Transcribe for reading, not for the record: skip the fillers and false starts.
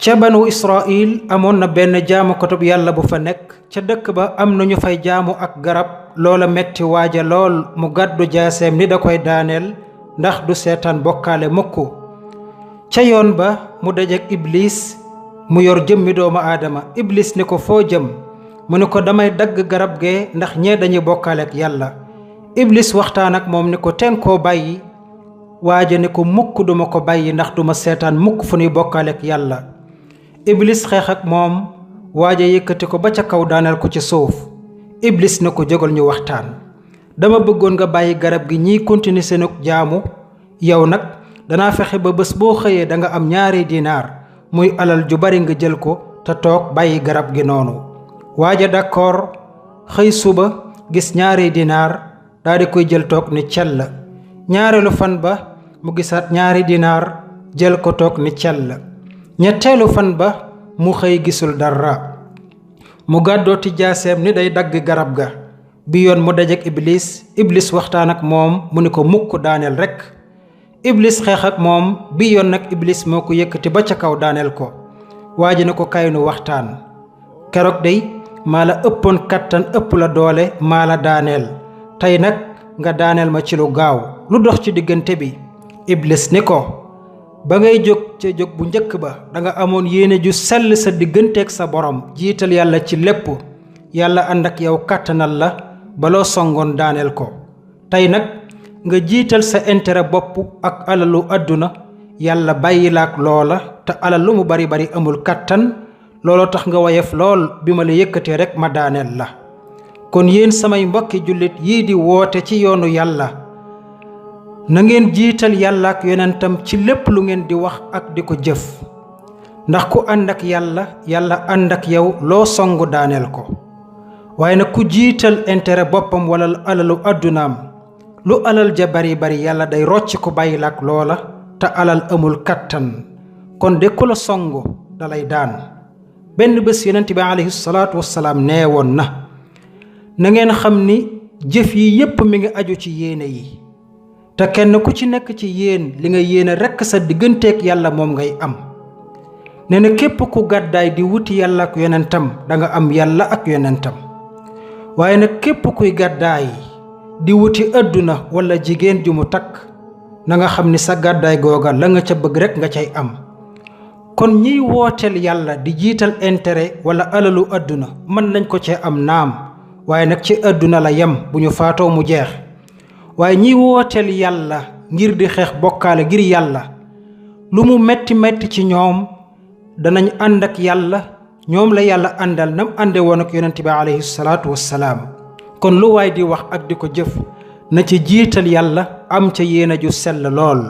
ca banu Israil amoon na benn jaamukatub yàlla bu fa nekk ca dëkk ba am na ñu fay jaamu ak garab loola metti waaja lool mu gàddu jaaseem ni da koy daaneel ndax du seetaan bokkaale mukk ca yoon ba mu dajek iblis mu yor jëmmi doomu aadama iblis ni ko foo jëm mu ni ko damay dagg garab gee ndax ñee dañuy bokkaale ak yàlla iblis waxtaan ak moom ni ko ten koo bàyyi waaja ni ko mukk duma ko bàyyi ndax duma seetaan mukk fu ñuy bokkaale ak yàlla iblis xeex ak moom waaja yëkkati ko ba ca kaw daaneel ko ci suuf iblis na ko jógal ñu waxtaan dama bëggoon nga bàyyi garab gi ñiy continuer seenug jaamu yow nag danaa fexe ba bés boo xëyee da nga am 2 dinaar muy alal ju bari nga jël ko te toog bàyyi garab gi noonu waaja d'accord xëy suba gis 2 dinaar daal di koy jël toog ni cell ñaareelu fan ba mu gisaat 2 dinaar jël ko toog ni cell ñetteelu fan ba mu xëy gisul dara mu gàddooti jaaseem ni day dagg garab ga bi yoon mu dajek iblis waxtaan ak moom mu ni ko mukk daaneel rekk iblis xeex ak moom bi yoon nag iblis moo ko yëkkati ba ca kaw daaneel ko waa ji ne ko kay nu waxtaan keroog day maa la ëppoon kattan ëpp la doole maa la daaneel tey nag nga daaneel ma ci lu gaaw lu dox ci diggante bi iblis ni ko ba ngay jóg ca jóg bu njëkk ba danga amoon yéene ju sell sa digganteeg sa borom jiital yàlla ci lépp yàlla ànd ak yow kàttanal la baloo songoon daaneel ko tey nag nga jiital sa intérêt bopp ak alalu àdduna yàlla bàyyi la ak loola te alal lu mu bari bari amul kàttan looloo tax nga woyof lool bi ma la yëkkatee rekk ma daaneel la kon yéen samay mbokki jullit yii di woote ci yoonu yàlla na ngeen jiital yàlla ak yonentam ci lépp lu ngeen di wax ak di ko jëf ndax ku ànd ak yàlla yàlla ànd ak yow loo songu daaneel ko waaye nag ku jiital intérêt boppam wala alalu àddunaam lu alal ja bari bari yàlla day rocc ko bàyyi la ak loola te alal amul kattan kon de ku la songu dalay daan benn bés yonent bi alayhi salaatu wassalaam nee woon na ngeen xam ni jëf yi yépp mi ngi aju ci yéene yi te kenn ku ci nekk ci yéen li nga yéene rekk sa digganteeg yàlla moom ngay am nee na képp ku gàddaay di wuti yàlla ak yonentam da nga am yàlla ak yonentam waaye nag képp kuy gàddaay di wuti àdduna walla jigéen ju mu takk na nga xam ni sa gàddaay googa la nga ca bëgg rekk nga cay am kon ñiy wooteel yàlla di jiital intérêt walla alalu àdduna mën nañ ko cee am naam waaye nag ci àdduna la yem bu ñu faatoo mu jeex waaye ñiy wooteel yàlla ngir di xeex bokkaale ngir yàlla lu mu metti metti ci ñoom danañ ànd ak yàlla ñoom la yàlla àndal nam ànde woon ak yonent bi alayhi salaatu wassalaam kon lu waay di wax ak di ko jëf na ci jiital yàlla am ca yéene ju sell lool